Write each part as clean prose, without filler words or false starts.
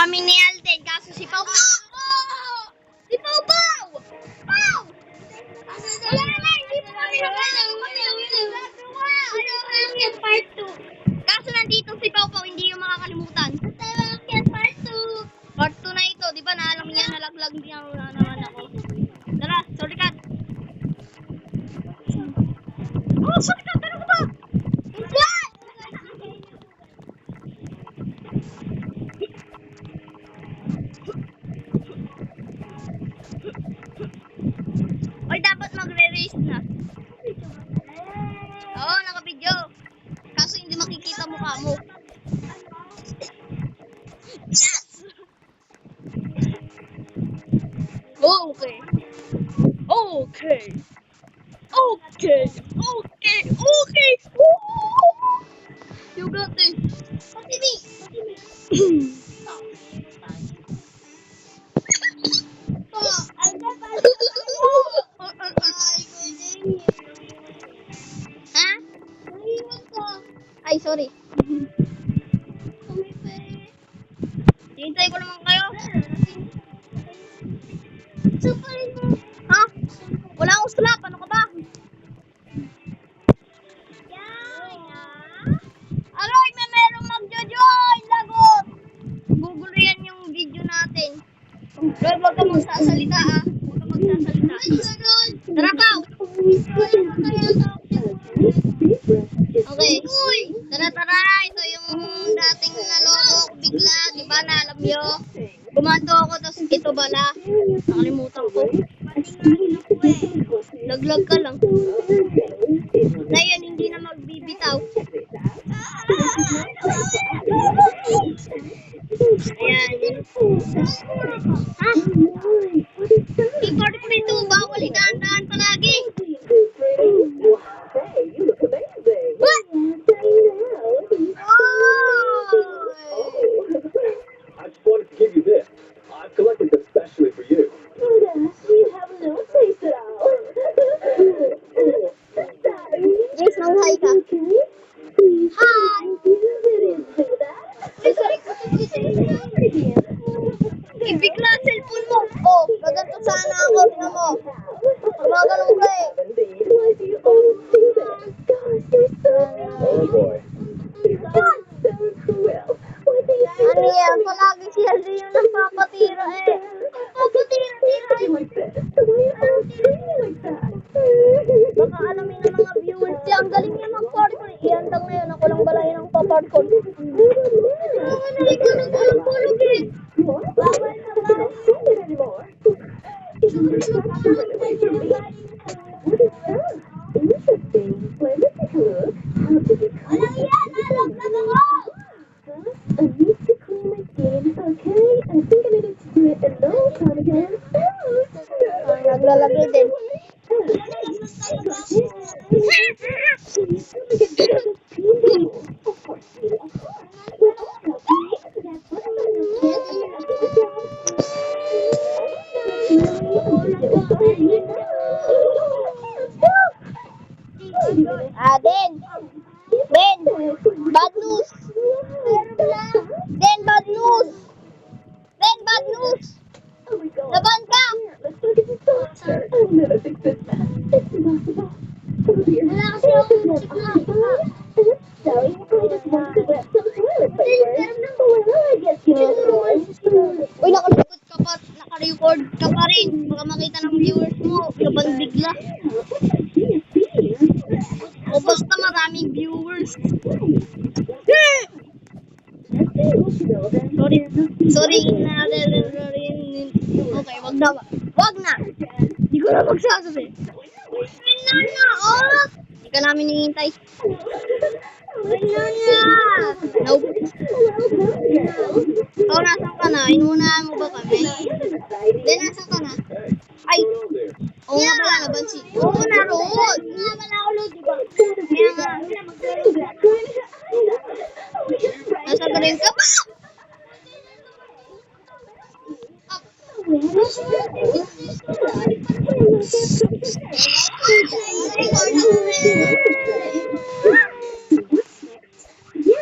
kami ni Alden, kaso si Pau Pau! Si Pau Pau! Pau! Wala na, hindi mo kami nakakalimutan. Part 2. Kaso nandito si Pau Pau, hindi yung makakalimutan. Part 2. Part 2 na ito, di ba naalam niya, nalaglag niya naman ako. Tara, sorry ka. Oh, sorry ka, pero ko ba? What? Oy, dapat magre-race na. Oo, naka-video. Kaso hindi makikita mukha mo. Yes! Okay. Okay. Okay. Okay. Okay. You got this. Pati me. Ha? Ay, sorry. Hintay ko naman kayo. Ha? Wala akong slap. Ano ka ba? Aroy, may merong magjo-join. Lagot. Gugulo yan yung video natin. Roy, wag ka magsasalita ah. Wag ka magsasalita. Tara, Pau. Okay. Tara. Ito yung dating naloko ko bigla. Diba na alam nyo? Bumando ako, tapos ito bala. Nakalimutan ko. Laglag ka lang. Ngayon, hindi na magbibitaw. Ayan. Ha? Record ko nito. Bawal idaan-daan palagi. What? I just wanted to give you this. I've collected this especially for you. Yes, hi ka. Hi! Ibigla ang cellphone mo. Oh, gaganto sana ako. Tingnan mo. Gumagalaw ka eh. Oh boy. Ano yan? Palagi si Alden yung nagpapatira eh. Baka alamin ng mga viewers siya. Ang galing niya mag-parkour. Iandang ngayon. Ako lang balahin ang pa-parkour. Nagulog eh. Bawal na ba? Walang yan! Nalaglag ako! Naglalagay din. Ben! Bad news! Ben, bad news! Ben, bad news! Laban ka! Wala kasi akong Uy, naka-record ka pa rin. Baka makita ng viewers mo. Laban bigla. O basta maraming viewers. Sorry. Okay, wag na. Wag na. Hindi ko na magsasabi. Hindi ka namin hihintay. Nope. Oh, nasan ka na? Inuunahan mo ba kami? Then, nasan ka na? Ay! Oo nga pala, nabansi. Oo, naroon. Nga pala ako, Lord, diba? Kaya nga. Nasa galing ka pa!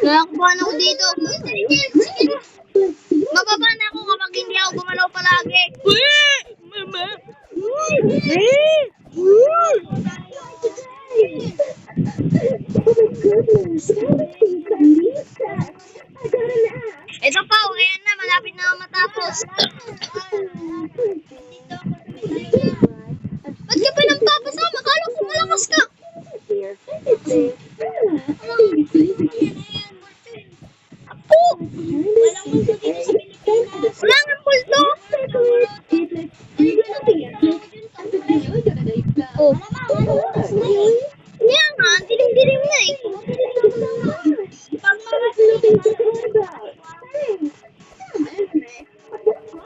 Nakakuha na ako dito. Mababa na ayan na, malapit na matapos. Ba't ka pa nang papasama? Kala ko malakas ka. Apo! Wala nga pulto. Oh. Yan nga, ang dilim-dilim na eh.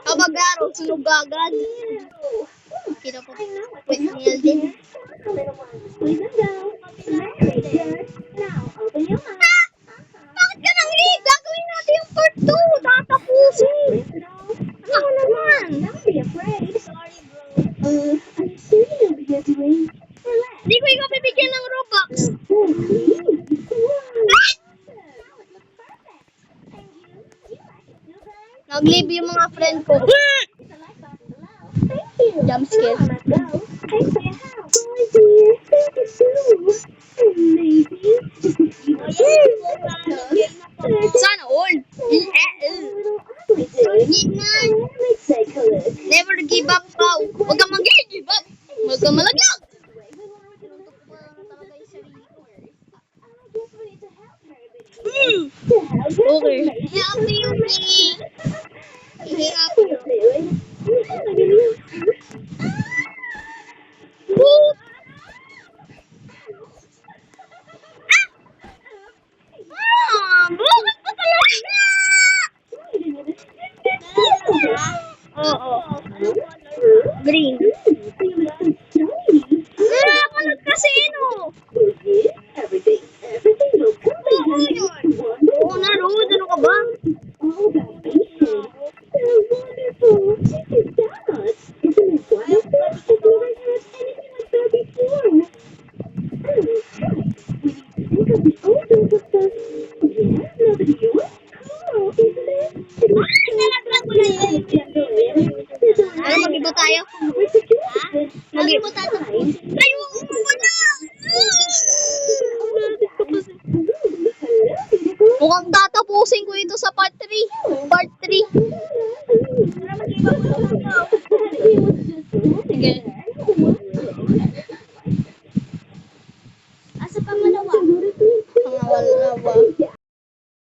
Kapag araw, sunog agad. Kita po. Wait, nil din. Ah! Bakit ka nang leave? Gagawin natin yung part 2. Tatapusin. Ano naman? Hindi ko ikaw bibigyan ng Robux. Ah! Nag-leave yung mga friend ko. Jump scare. Sana all. Never give up, pao. Huwag kang mag-give up. Huwag kang malaglag. Okay. Help you, please. Help you. Boop. Bakit pa talaga? Oo. Green. Kalat kasi, no? Oo, yun. Oo na, Rod. Ano ka ba? Ano, mag-ibo tayo? Mag-ibo tayo. Ayun mo na! Mukhang tatapusin ko ito sa part 3. Part 3. Sige.